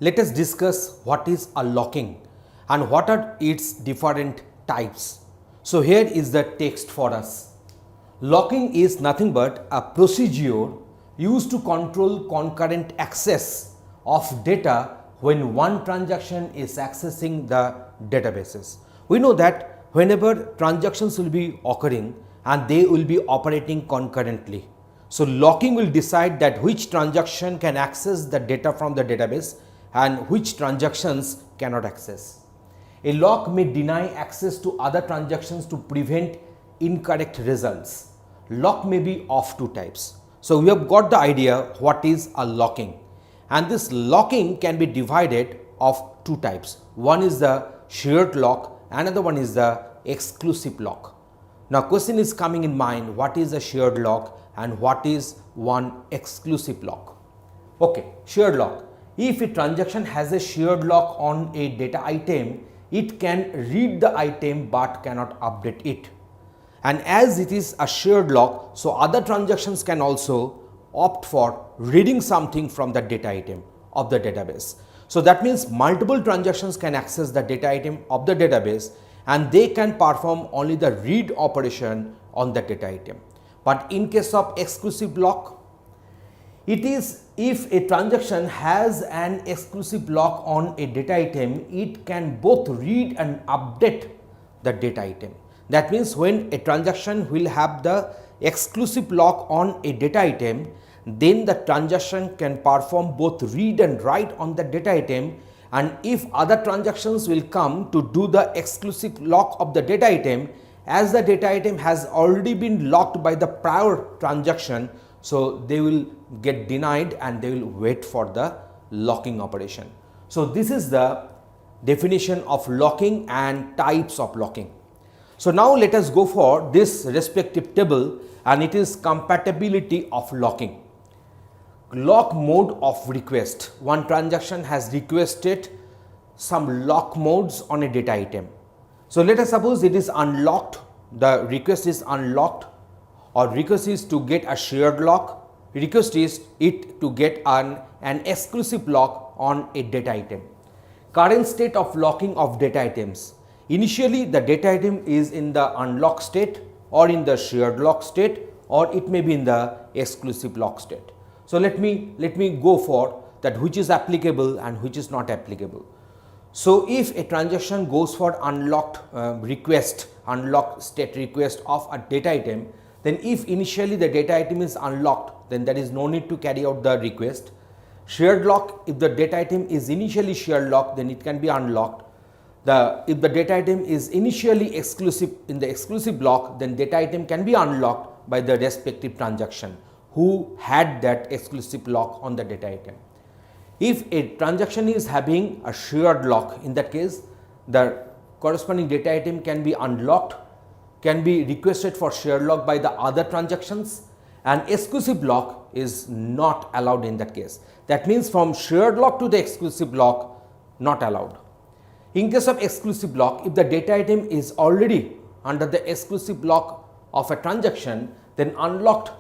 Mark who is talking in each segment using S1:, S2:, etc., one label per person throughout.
S1: let us discuss what is a locking and what are its different types. So here is the text for us. Locking is nothing but a procedure used to control concurrent access of data when one transaction is accessing the databases. We know that whenever transactions will be occurring and they will be operating concurrently. So locking will decide that which transaction can access the data from the database and which transactions cannot access. A lock may deny access to other transactions to prevent incorrect results. Lock may be of two types. So we have got the idea what is a locking, and this locking can be divided of two types. One is the shared lock, another one is the exclusive lock. Now question is coming in mind, what is a shared lock and what is one exclusive lock? Okay, shared lock. If a transaction has a shared lock on a data item, it can read the item but cannot update it. And as it is a shared lock, so other transactions can also opt for reading something from the data item of the database. So that means multiple transactions can access the data item of the database and they can perform only the read operation on the data item. But in case of exclusive lock, it is if a transaction has an exclusive lock on a data item, it can both read and update the data item. That means when a transaction will have the exclusive lock on a data item, then the transaction can perform both read and write on the data item, and if other transactions will come to do the exclusive lock of the data item, as the data item has already been locked by the prior transaction, so they will get denied and they will wait for the locking operation. So this is the definition of locking and types of locking. So now let us go for this respective table, and it is compatibility of locking. Lock mode of request. One transaction has requested some lock modes on a data item. So let us suppose it is unlocked, the request is unlocked, or request is to get a shared lock, request is it to get an exclusive lock on a data item. Current state of locking of data items. Initially the data item is in the unlocked state or in the shared lock state, or it may be in the exclusive lock state. So let me go for that which is applicable and which is not applicable. So if a transaction goes for unlocked request, unlocked state request of a data item, then if initially the data item is unlocked, then there is no need to carry out the request. Shared lock, if the data item is initially shared lock, then it can be unlocked. If the data item is initially exclusive in the exclusive block, then data item can be unlocked by the respective transaction who had that exclusive lock on the data item. If a transaction is having a shared lock, in that case the corresponding data item can be unlocked, can be requested for shared lock by the other transactions, and exclusive lock is not allowed in that case. That means from shared lock to the exclusive lock, not allowed. In case of exclusive lock, if the data item is already under the exclusive lock of a transaction, then unlocked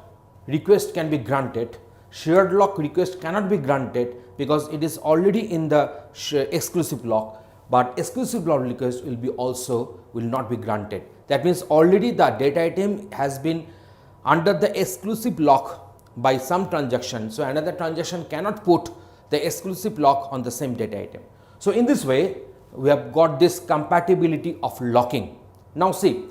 S1: request can be granted. Shared lock request cannot be granted because it is already in the exclusive lock, but exclusive lock request will not be granted. That means already the data item has been under the exclusive lock by some transaction, so another transaction cannot put the exclusive lock on the same data item. So in this way we have got this compatibility of locking. Now see,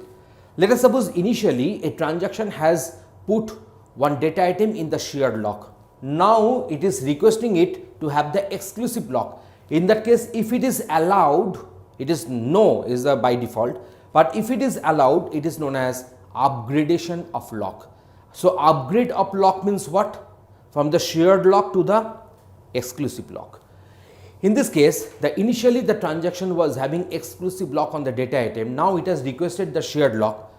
S1: let us suppose initially a transaction has put one data item in the shared lock. Now it is requesting it to have the exclusive lock. In that case, if it is allowed, it is no is the by default, but if it is allowed, it is known as upgradation of lock. So upgrade of lock means what? From the shared lock to the exclusive lock. In this case, initially the transaction was having exclusive lock on the data item. Now it has requested the shared lock.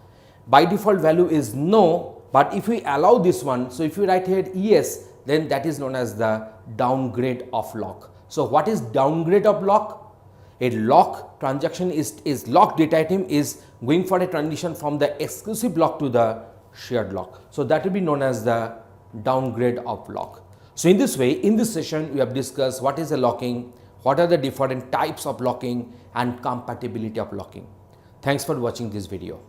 S1: By default value is no, but if we allow this one, so if you write here yes, then that is known as the downgrade of lock. So what is downgrade of lock? A lock transaction is locked data item is going for a transition from the exclusive lock to the shared lock. So that will be known as the downgrade of lock. So in this way, in this session, we have discussed what is a locking, what are the different types of locking and compatibility of locking. Thanks for watching this video.